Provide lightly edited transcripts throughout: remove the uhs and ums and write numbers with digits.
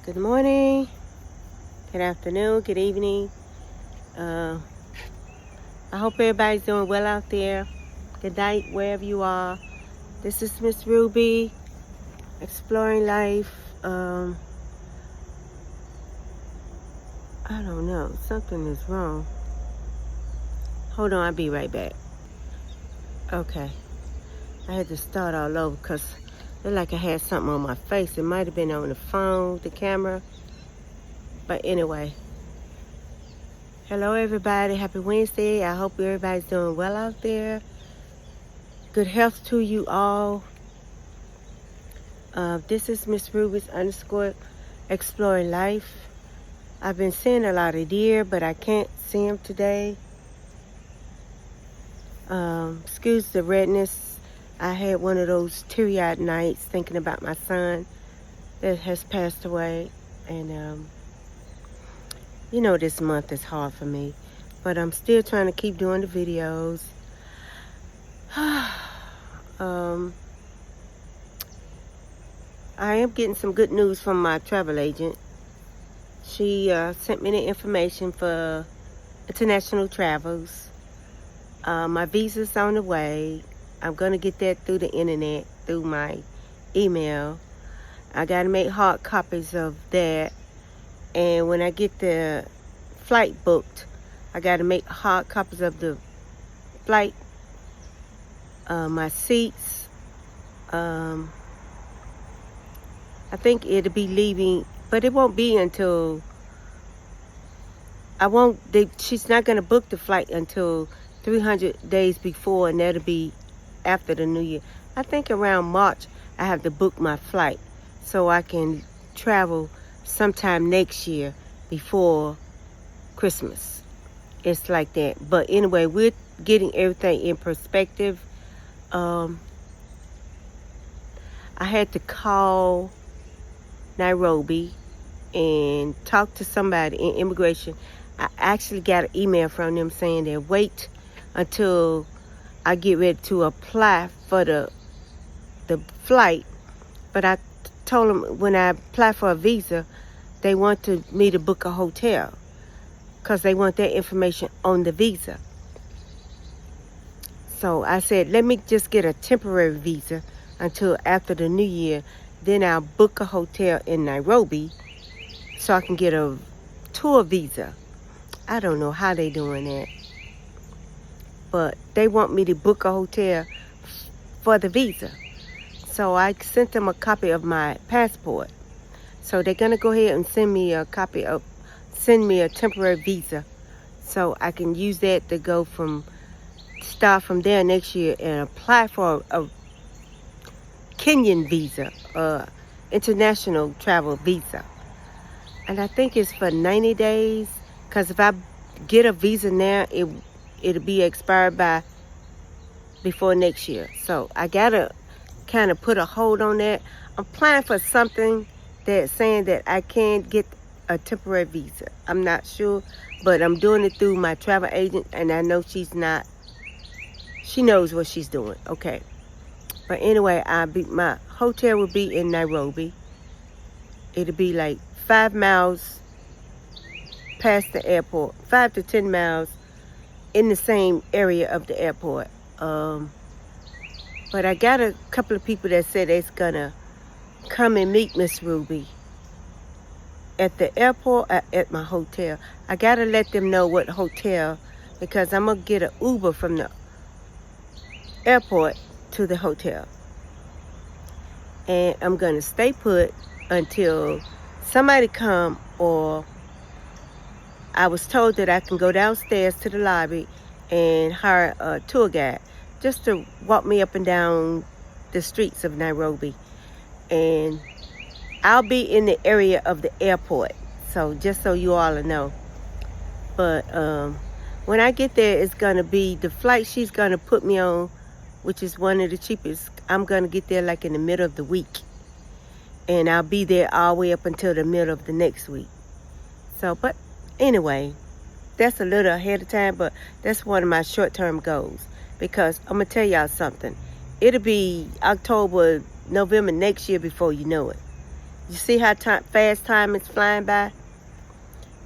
Good morning, good afternoon, good evening. I hope everybody's doing well out there. Good night, wherever you are. This is Miss Ruby, exploring life. I don't know, something is wrong. Hold on, I'll be right back. Okay, I had to start all over because it looked like I had something on my face. It might have been on the phone, the camera. But anyway, hello everybody, happy Wednesday. I hope everybody's doing well out there. Good health to you all. This is Miss Ruby's _ exploring life. I've been seeing a lot of deer, but I can't see them today. Excuse the redness. I had one of those teary-eyed nights thinking about my son that has passed away. And you know, this month is hard for me, but I'm still trying to keep doing the videos. I am getting some good news from my travel agent. She sent me the information for international travels. My visa's on the way. I'm going to get that through the internet, through my email. I got to make hard copies of that. And when I get the flight booked, I got to make hard copies of the flight, my seats. I think it'll be leaving, but it won't be until, she's not going to book the flight until 300 days before, and that'll be after the new year. I think around March, I have to book my flight so I can travel sometime next year before Christmas. It's like that. But anyway, we're getting everything in perspective. I had to call Nairobi and talk to somebody in immigration. I actually got an email from them saying that wait until I get ready to apply for the flight. But I told them when I apply for a visa, they wanted me to book a hotel because they want that information on the visa. So I said, let me just get a temporary visa until after the new year. Then I'll book a hotel in Nairobi so I can get a tour visa. I don't know how they doing that. But they want me to book a hotel for the visa. So I sent them a copy of my passport. So they're going to go ahead and send me a temporary visa. So I can use that to start from there next year and apply for a Kenyan visa, international travel visa. And I think it's for 90 days. Because if I get a visa now, it'll be expired before next year. So I got to kind of put a hold on that. I'm applying for something that's saying that I can't get a temporary visa. I'm not sure, but I'm doing it through my travel agent, and I know she knows what she's doing. Okay. But anyway, my hotel will be in Nairobi. It'll be like 5 miles past the airport, 5 to 10 miles in the same area of the airport. But I got a couple of people that said they're gonna come and meet Miss Ruby at the airport, at my hotel. I gotta let them know what hotel, because I'm gonna get an Uber from the airport to the hotel. And I'm gonna stay put until somebody come, or I was told that I can go downstairs to the lobby and hire a tour guide just to walk me up and down the streets of Nairobi. And I'll be in the area of the airport, so just so you all know. But when I get there, it's going to be the flight she's going to put me on, which is one of the cheapest. I'm going to get there like in the middle of the week. And I'll be there all the way up until the middle of the next week. So, but anyway, that's a little ahead of time, but that's one of my short-term goals. Because I'm going to tell y'all something. It'll be October, November next year before you know it. You see how fast time is flying by?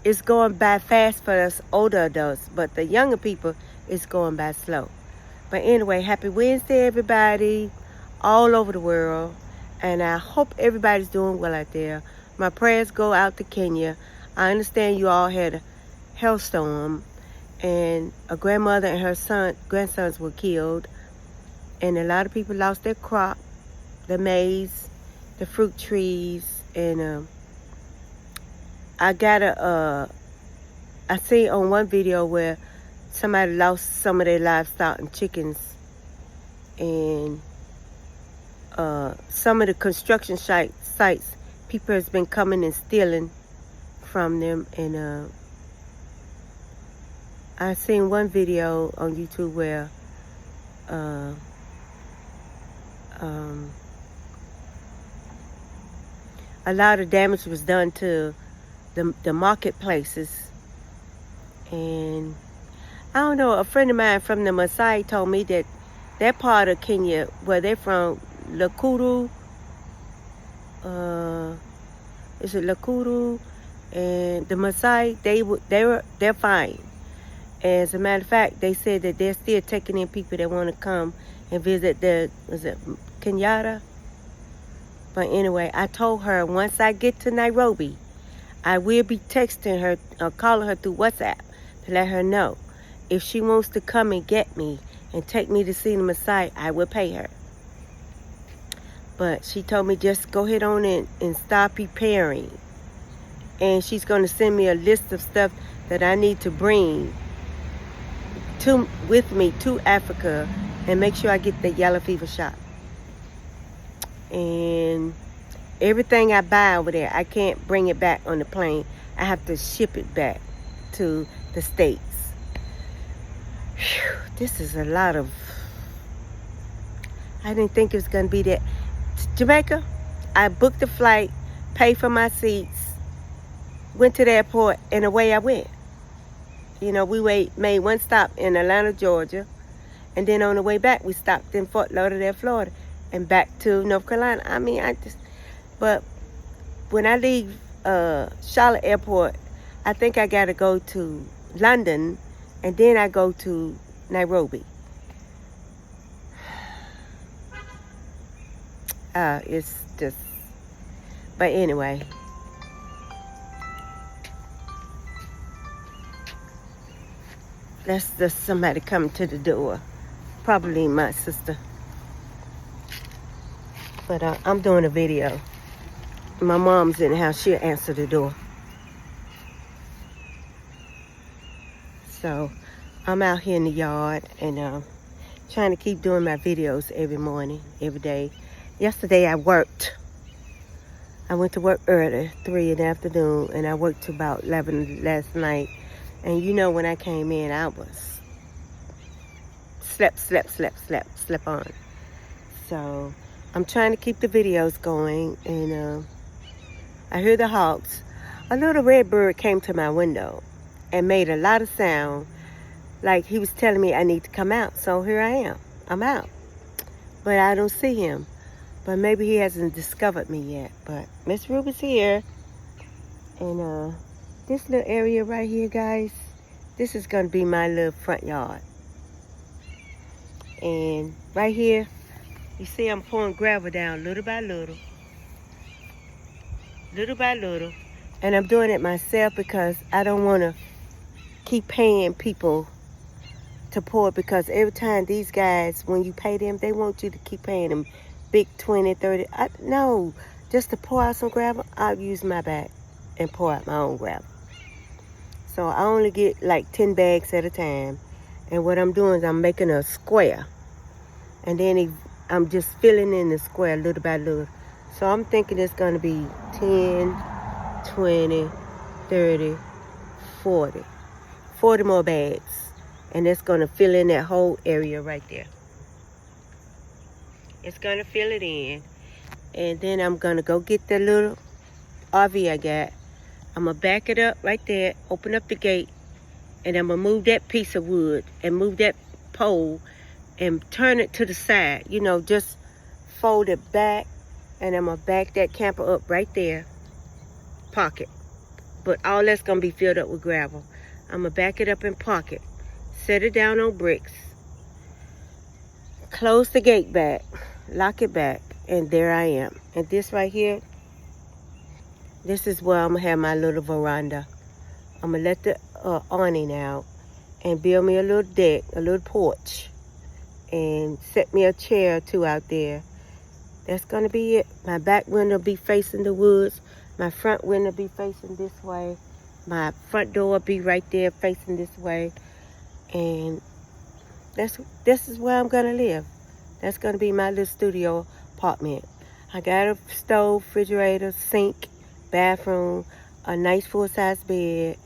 It's going by fast for us older adults, but the younger people, it's going by slow. But anyway, happy Wednesday, everybody, all over the world. And I hope everybody's doing well out there. My prayers go out to Kenya. I understand you all had a hailstorm, and a grandmother and her grandsons were killed. And a lot of people lost their crop, the maize, the fruit trees. And I see on one video where somebody lost some of their livestock and chickens, and some of the construction sites, people has been coming and stealing from them. And I seen one video on YouTube where a lot of damage was done to the marketplaces. And I don't know, a friend of mine from the Maasai told me that that part of Kenya, where they're from, Nakuru, is it Nakuru, and the Maasai, they're fine. As a matter of fact, they said that they're still taking in people that want to come and visit Kenyatta. But anyway, I told her once I get to Nairobi, I will be texting her or calling her through WhatsApp to let her know. If she wants to come and get me and take me to see the Maasai, I will pay her. But she told me just go ahead on and start preparing. And she's going to send me a list of stuff that I need to bring with me to Africa, and make sure I get the yellow fever shot. And everything I buy over there, I can't bring it back on the plane. I have to ship it back to the States. Whew, this is a lot of... I didn't think it was going to be that. Jamaica, I booked the flight, paid for my seats, went to the airport, and away I went. You know, we made one stop in Atlanta, Georgia, and then on the way back, we stopped in Fort Lauderdale, Florida, and back to North Carolina. I mean, but when I leave Charlotte Airport, I think I got to go to London, and then I go to Nairobi. It's just, but anyway. That's just somebody coming to the door. Probably my sister. But I'm doing a video. My mom's in the house. She'll answer the door. So I'm out here in the yard and trying to keep doing my videos every morning, every day. Yesterday I worked. I went to work early, 3 in the afternoon, and I worked till about 11 last night. And you know, when I came in, I was slept on. So I'm trying to keep the videos going, and I hear the hawks. A little red bird came to my window and made a lot of sound, like he was telling me I need to come out. So here I am. I'm out. But I don't see him. But maybe he hasn't discovered me yet. But Miss Ruby's here. And this little area right here, guys, this is going to be my little front yard. And right here, you see I'm pouring gravel down little by little. Little by little. And I'm doing it myself because I don't want to keep paying people to pour it, because every time these guys, when you pay them, they want you to keep paying them big 20, 30. No, just to pour out some gravel, I'll use my bag and pour out my own gravel. So I only get like 10 bags at a time. And what I'm doing is I'm making a square. And then I'm just filling in the square little by little. So I'm thinking it's going to be 10, 20, 30, 40. 40 more bags. And it's going to fill in that whole area right there. It's going to fill it in. And then I'm going to go get the little RV I got. I'm going to back it up right there, open up the gate, and I'm going to move that piece of wood and move that pole and turn it to the side. You know, just fold it back And I'm going to back that camper up right there. Park it. But all that's going to be filled up with gravel. I'm going to back it up and park it. Set it down on bricks. Close the gate back. Lock it back. And there I am. And this right here, this is where I'm going to have my little veranda. I'm going to let the awning out and build me a little deck, a little porch. And set me a chair or two out there. That's going to be it. My back window will be facing the woods. My front window will be facing this way. My front door will be right there facing this way. And this is where I'm going to live. That's going to be my little studio apartment. I got a stove, refrigerator, sink, bathroom, a nice full-size bed.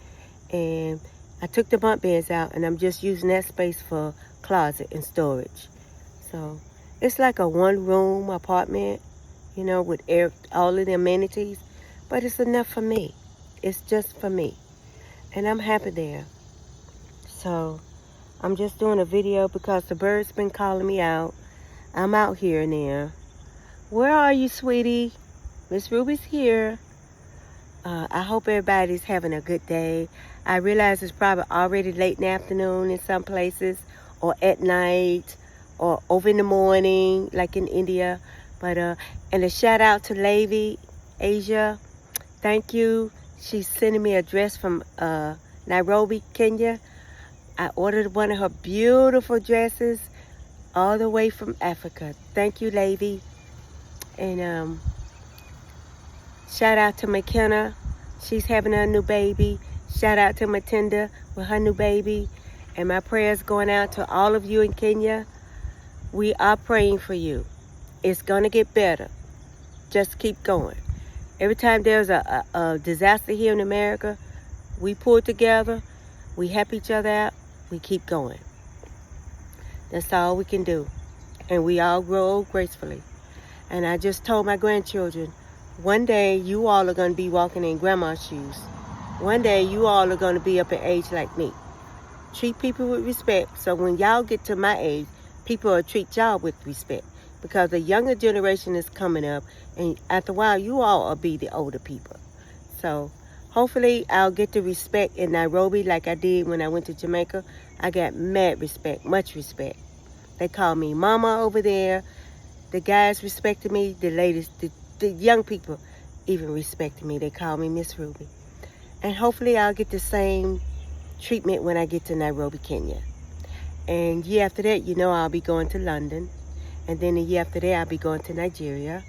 And I took the bunk beds out, and I'm just using that space for closet and storage. So it's like a one-room apartment, you know, with all of the amenities. But it's enough for me. It's just for me. And I'm happy there. So I'm just doing a video because the bird's been calling me out. I'm out here and there. Where are you, sweetie? Miss Ruby's here. I hope everybody's having a good day. I realize it's probably already late in the afternoon in some places, or at night, or over in the morning, like in India. But and a shout out to Levy, Asia. Thank you. She's sending me a dress from Nairobi, Kenya. I ordered one of her beautiful dresses all the way from Africa. Thank you, Levy. And shout out to McKenna. She's having a new baby. Shout out to Matinda with her new baby. And my prayers going out to all of you in Kenya. We are praying for you. It's going to get better. Just keep going. Every time there's a disaster here in America, we pull together. We help each other out. We keep going. That's all we can do. And we all grow old gracefully. And I just told my grandchildren, one day you all are going to be walking in grandma's shoes. One day you all are going to be up in age like me. Treat people with respect. So when y'all get to my age, people will treat y'all with respect. Because the younger generation is coming up. And after a while, you all will be the older people. So hopefully I'll get the respect in Nairobi like I did when I went to Jamaica. I got mad respect, much respect. They call me mama over there. The guys respected me. The ladies, the young people even respected me. They call me Miss Ruby. And hopefully I'll get the same treatment when I get to Nairobi, Kenya. And year after that, you know, I'll be going to London. And then the year after that, I'll be going to Nigeria.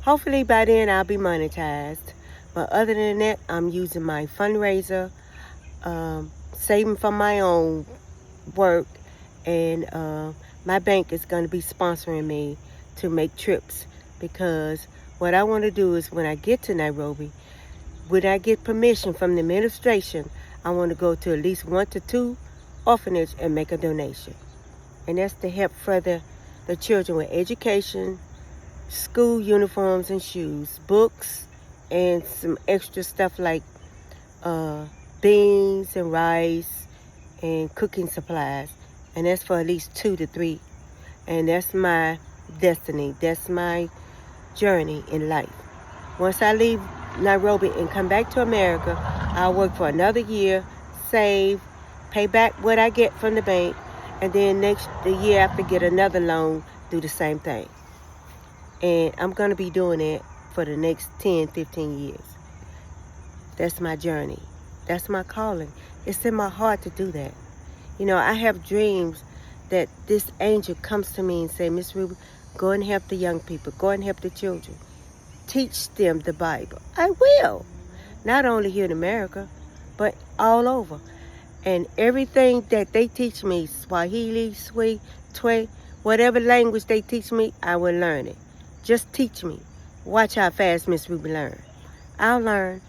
Hopefully by then I'll be monetized. But other than that, I'm using my fundraiser, saving from my own work. And my bank is going to be sponsoring me to make trips. Because what I want to do is when I get to Nairobi, when I get permission from the administration, I want to go to at least 1 to 2 orphanages and make a donation. And that's to help further the children with education, school uniforms and shoes, books, and some extra stuff like beans and rice and cooking supplies. And that's for at least 2 to 3. And that's my destiny. That's my journey in life. Once I leave Nairobi and come back to America, I'll work for another year, save, pay back what I get from the bank, and then the year after get another loan, do the same thing. And I'm going to be doing it for the next 10, 15 years. That's my journey. That's my calling. It's in my heart to do that. You know, I have dreams that this angel comes to me and say, Miss Ruby, go and help the young people. Go and help the children. Teach them the Bible. I will. Not only here in America, but all over. And everything that they teach me, Swahili, Swi, Twe, whatever language they teach me, I will learn it. Just teach me. Watch how fast Miss Ruby learn. I'll learn.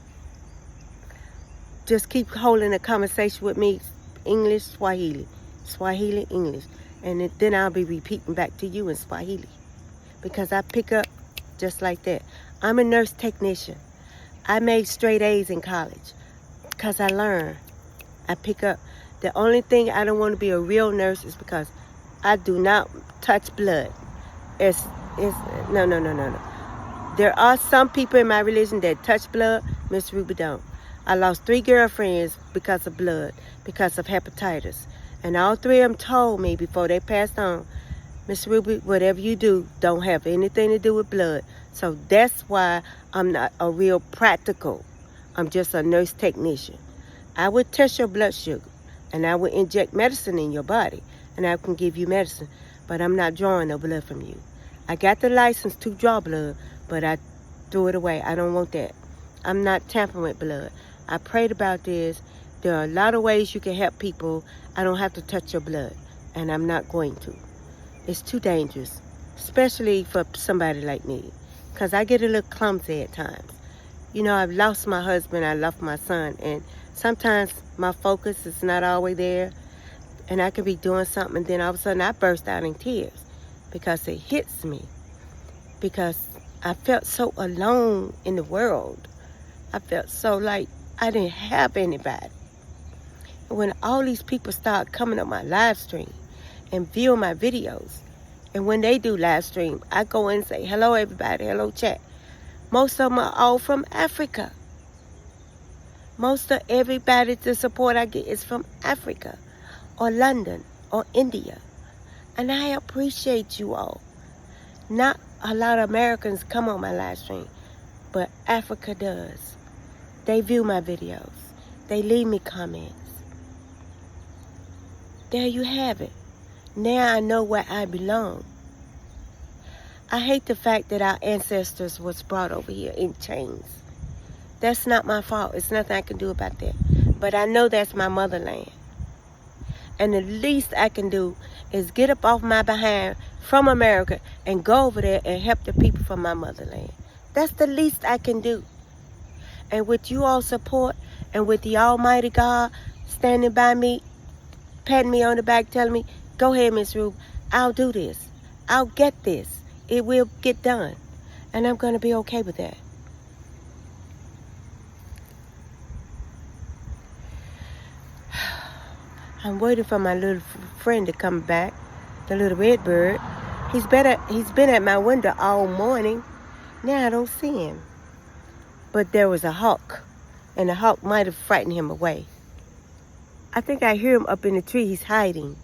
Just keep holding a conversation with me, English, Swahili, Swahili, English. And then I'll be repeating back to you in Swahili. Because I pick up just like that. I'm a nurse technician. I made straight A's in college because I learned. I pick up. The only thing I don't want to be a real nurse is because I do not touch blood. No. There are some people in my religion that touch blood. Miss Ruby don't. I lost 3 girlfriends because of blood, because of hepatitis. And all 3 of them told me before they passed on, Miss Ruby, whatever you do, don't have anything to do with blood. So that's why I'm not a real practical. I'm just a nurse technician. I would test your blood sugar, and I would inject medicine in your body, and I can give you medicine, but I'm not drawing no blood from you. I got the license to draw blood, but I threw it away. I don't want that. I'm not tampering with blood. I prayed about this. There are a lot of ways you can help people. I don't have to touch your blood, and I'm not going to. It's too dangerous, especially for somebody like me, because I get a little clumsy at times. You know, I've lost my husband, I lost my son, and sometimes my focus is not always there, and I could be doing something, and then all of a sudden I burst out in tears because it hits me, because I felt so alone in the world. I felt so like I didn't have anybody. And when all these people start coming on my live stream and view my videos, and when they do live stream, I go in and say, hello everybody, hello chat. Most of them are all from Africa. Most of everybody, the support I get is from Africa or London or India. And I appreciate you all. Not a lot of Americans come on my live stream, but Africa does. They view my videos. They leave me comments. There you have it. Now I know where I belong. I hate the fact that our ancestors was brought over here in chains. That's not my fault. It's nothing I can do about that. But I know that's my motherland. And the least I can do is get up off my behind from America and go over there and help the people from my motherland. That's the least I can do. And with you all support and with the Almighty God standing by me, patting me on the back, telling me, go ahead, Miss Rube, I'll do this. I'll get this. It will get done. And I'm going to be okay with that. I'm waiting for my little friend to come back, the little red bird. He's been at my window all morning. Now I don't see him. But there was a hawk, and the hawk might have frightened him away. I think I hear him up in the tree. He's hiding.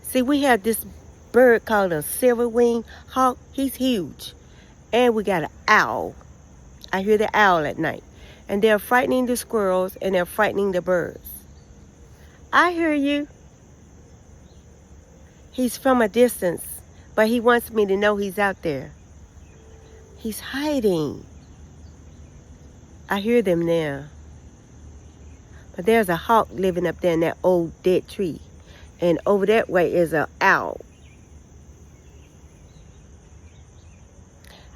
See, we have this bird called a silver-winged hawk. He's huge. And we got an owl. I hear the owl at night. And they're frightening the squirrels, and they're frightening the birds. I hear you. He's from a distance, but he wants me to know he's out there. He's hiding. I hear them now. But there's a hawk living up there in that old dead tree. And over that way is an owl.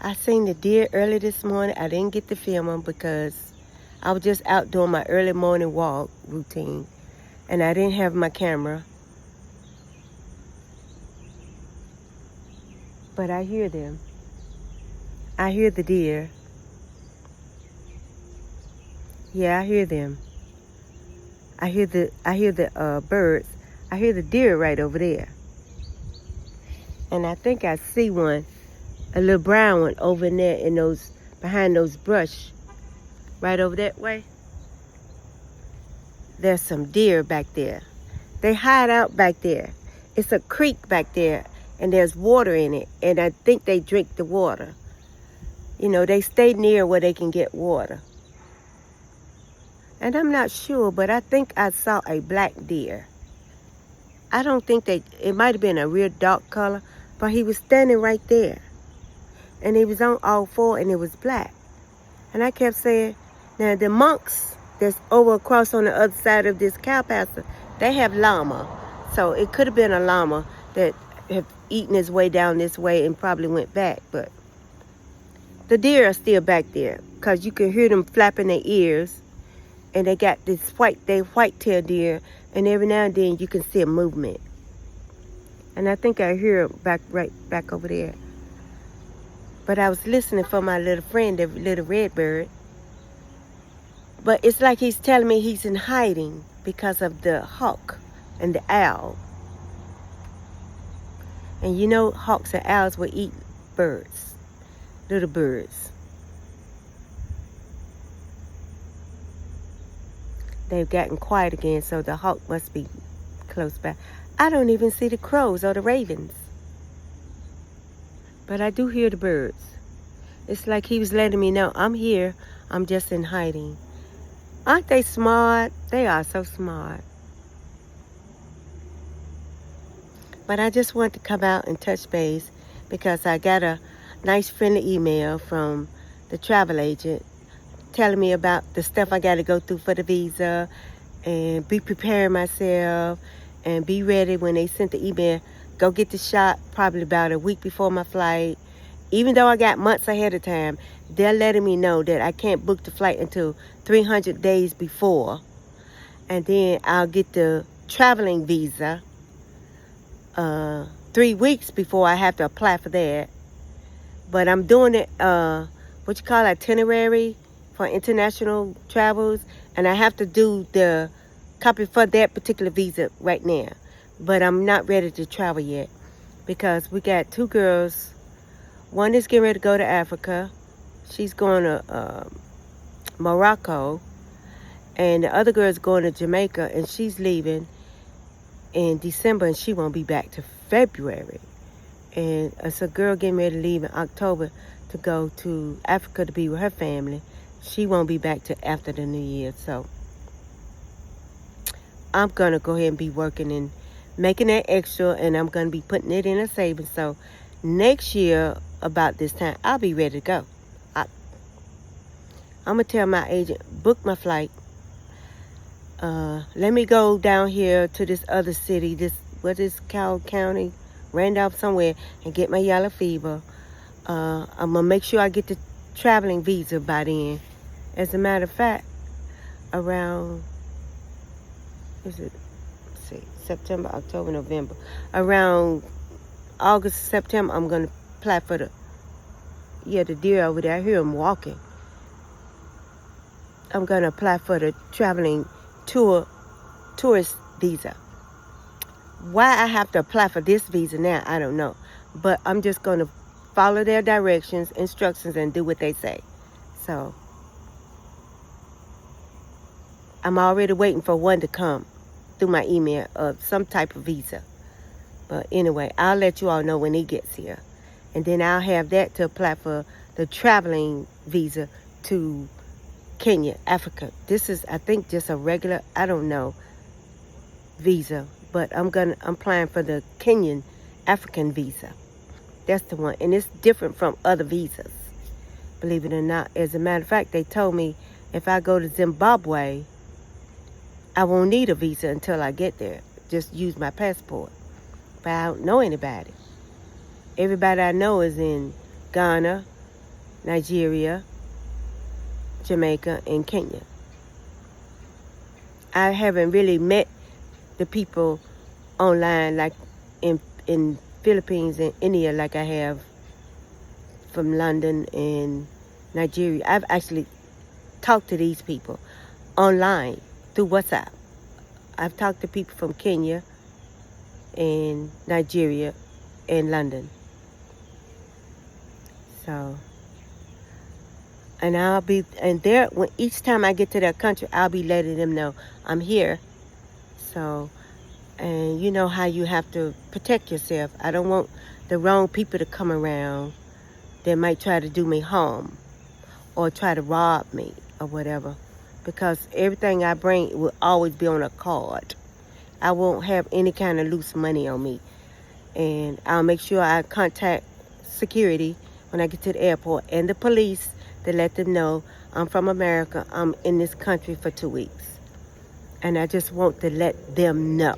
I seen the deer early this morning. I didn't get to film them because I was just out doing my early morning walk routine. And I didn't have my camera. But I hear them. I hear the deer. Yeah, I hear them. I hear the birds. I hear the deer right over there. And I think I see one, a little brown one over in there behind those brush, right over that way. There's some deer back there. They hide out back there. It's a creek back there, and there's water in it, and I think they drink the water. You know, they stay near where they can get water. And I'm not sure, but I think I saw a black deer. I don't think it might have been a real dark color, but he was standing right there. And he was on all four, and it was black. And I kept saying, now the monks that's over across on the other side of this cow pasture, they have llama. So it could have been a llama that have eaten his way down this way and probably went back. But the deer are still back there because you can hear them flapping their ears. And they got this white-tailed deer, and every now and then you can see a movement. And I think I hear it right back over there. But I was listening for my little friend, the little red bird. But it's like he's telling me he's in hiding because of the hawk and the owl. And you know, hawks and owls will eat birds. little birds. They've gotten quiet again, so the hawk must be close by. I don't even see the crows or the ravens. But I do hear the birds. It's like he was letting me know, I'm here. I'm just in hiding. Aren't they smart? They are so smart. But I just want to come out and touch base because I got a nice friendly email from the travel agent telling me about the stuff I got to go through for the visa and be preparing myself and be ready when they sent the email. Go get the shot probably about a week before my flight. Even though I got months ahead of time, they're letting me know that I can't book the flight until 300 days before. And then I'll get the traveling visa 3 weeks before I have to apply for that. But I'm doing it, what you call itinerary for international travels. And I have to do the copy for that particular visa right now. But I'm not ready to travel yet because we got 2 girls. One is getting ready to go to Africa. She's going to Morocco. And the other girl is going to Jamaica, and she's leaving in December, and she won't be back to February. And it's a girl getting ready to leave in October to go to Africa to be with her family. She won't be back to after the New Year. So I'm going to go ahead and be working and making that extra, and I'm going to be putting it in a savings. So next year, about this time, I'll be ready to go. I'm going to tell my agent, book my flight. Let me go down here to this other city, what is Cowell County, Randolph somewhere, and get my yellow fever. I'm going to make sure I get the traveling visa by then. As a matter of fact, around, September, October, November. Around August, September, I'm going to apply for the deer over there. I hear him walking. I'm going to apply for the traveling tourist visa. Why I have to apply for this visa now, I don't know. But I'm just going to follow their directions, instructions, and do what they say. So I'm already waiting for one to come through my email of some type of visa. But anyway, I'll let you all know when he gets here. And then I'll have that to apply for the traveling visa to Kenya, Africa. This is, I think, just a regular, I don't know, visa. But I'm applying for the Kenyan African visa. That's the one. And it's different from other visas, believe it or not. As a matter of fact, they told me if I go to Zimbabwe, I won't need a visa until I get there. Just use my passport. But I don't know anybody. Everybody I know is in Ghana, Nigeria, Jamaica, and Kenya. I haven't really met the people online like in Philippines and India like I have from London and Nigeria. I've actually talked to these people online through WhatsApp. I've talked to people from Kenya and Nigeria and London. So, and each time I get to that country, I'll be letting them know I'm here. So, and you know how you have to protect yourself. I don't want the wrong people to come around that might try to do me harm or try to rob me or whatever. Because everything I bring will always be on a card. I won't have any kind of loose money on me. And I'll make sure I contact security when I get to the airport and the police to let them know I'm from America. I'm in this country for 2 weeks. And I just want to let them know.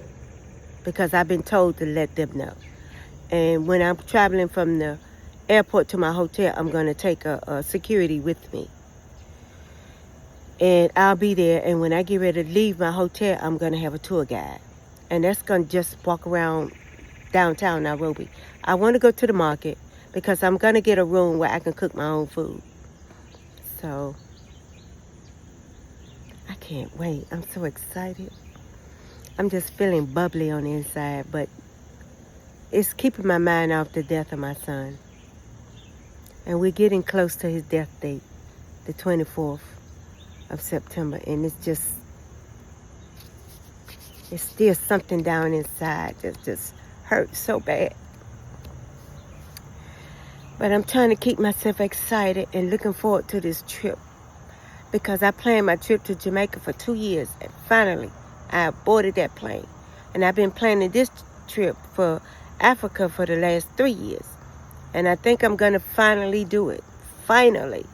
Because I've been told to let them know. And when I'm traveling from the airport to my hotel, I'm going to take a security with me. And I'll be there, and when I get ready to leave my hotel, I'm going to have a tour guide. And that's going to just walk around downtown Nairobi. I want to go to the market because I'm going to get a room where I can cook my own food. So, I can't wait. I'm so excited. I'm just feeling bubbly on the inside, but it's keeping my mind off the death of my son. And we're getting close to his death date, the 24th of September. And it's still something down inside that just hurts so bad. But I'm trying to keep myself excited and looking forward to this trip, because I planned my trip to Jamaica for 2 years, and finally I boarded that plane. And I've been planning this trip for Africa for the last 3 years. And I think I'm going to finally do it. Finally.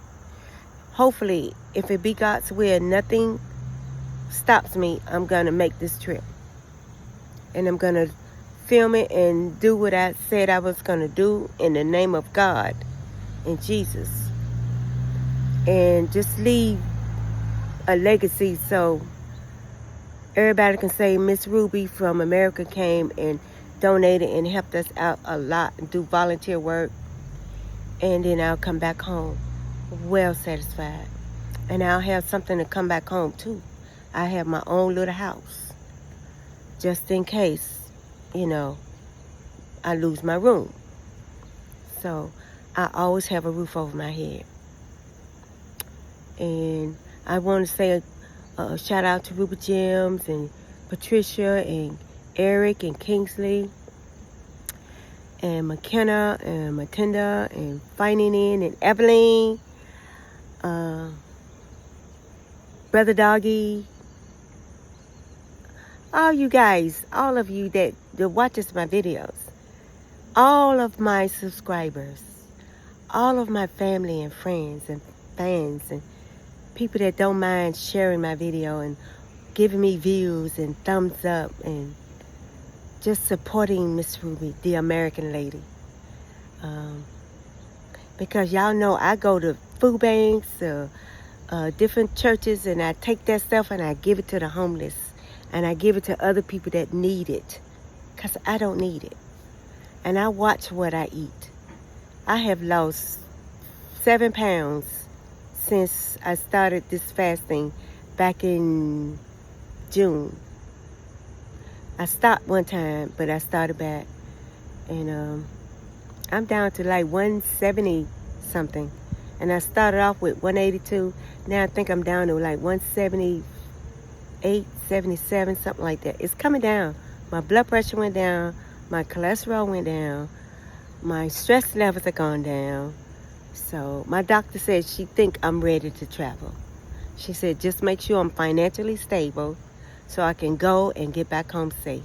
Hopefully, if it be God's will, nothing stops me, I'm going to make this trip. And I'm going to film it and do what I said I was going to do in the name of God and Jesus. And just leave a legacy so everybody can say Miss Ruby from America came and donated and helped us out a lot and do volunteer work. And then I'll come back home well satisfied. And I'll have something to come back home to. I have my own little house. Just in case, I lose my room. So I always have a roof over my head. And I want to say a shout out to Ruby Gems and Patricia and Eric and Kingsley and McKenna and Matinda and Finding In and Evelyn, Brother Doggy, all you guys, all of you that watches my videos, all of my subscribers, all of my family and friends and fans and people that don't mind sharing my video and giving me views and thumbs up and just supporting Miss Ruby, the American lady. Because y'all know I go to food banks, different churches, and I take that stuff and I give it to the homeless. And I give it to other people that need it. Because I don't need it. And I watch what I eat. I have lost 7 pounds since I started this fasting back in June. I stopped one time, but I started back. And I'm down to like 170 something. And I started off with 182. Now I think I'm down to like 178, 77, something like that. It's coming down. My blood pressure went down. My cholesterol went down. My stress levels are gone down. So my doctor said she think I'm ready to travel. She said just make sure I'm financially stable so I can go and get back home safe.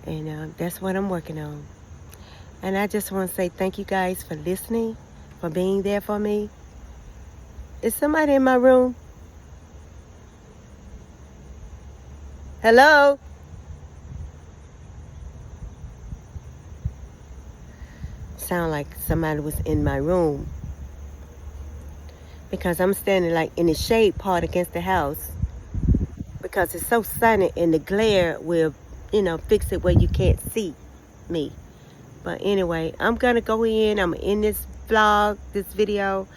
And that's what I'm working on. And I just want to say thank you guys for listening, for being there for me. Is somebody in my room? Hello? Sound like somebody was in my room. Because I'm standing like in the shade part against the house. Because it's so sunny and the glare will, fix it where you can't see me. But anyway, I'm going to go in. I'm in this vlog, this video.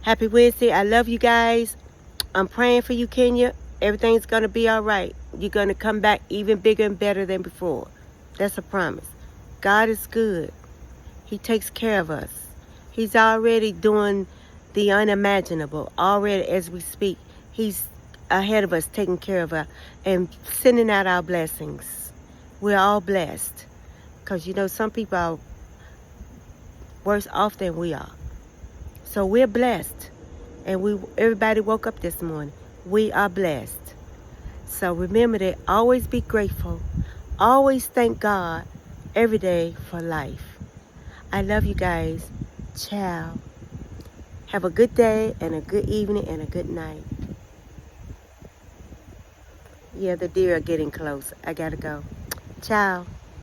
Happy Wednesday. I love you guys. I'm praying for you, Kenya. Everything's going to be all right. You're going to come back even bigger and better than before. That's a promise. God is good. He takes care of us. He's already doing the unimaginable. Already as we speak, he's ahead of us, taking care of us and sending out our blessings. We're all blessed. Because, some people are worse off than we are. So we're blessed. And everybody woke up this morning. We are blessed. So remember that. Always be grateful. Always thank God every day for life. I love you guys. Ciao. Have a good day and a good evening and a good night. Yeah, the deer are getting close. I gotta go. Ciao.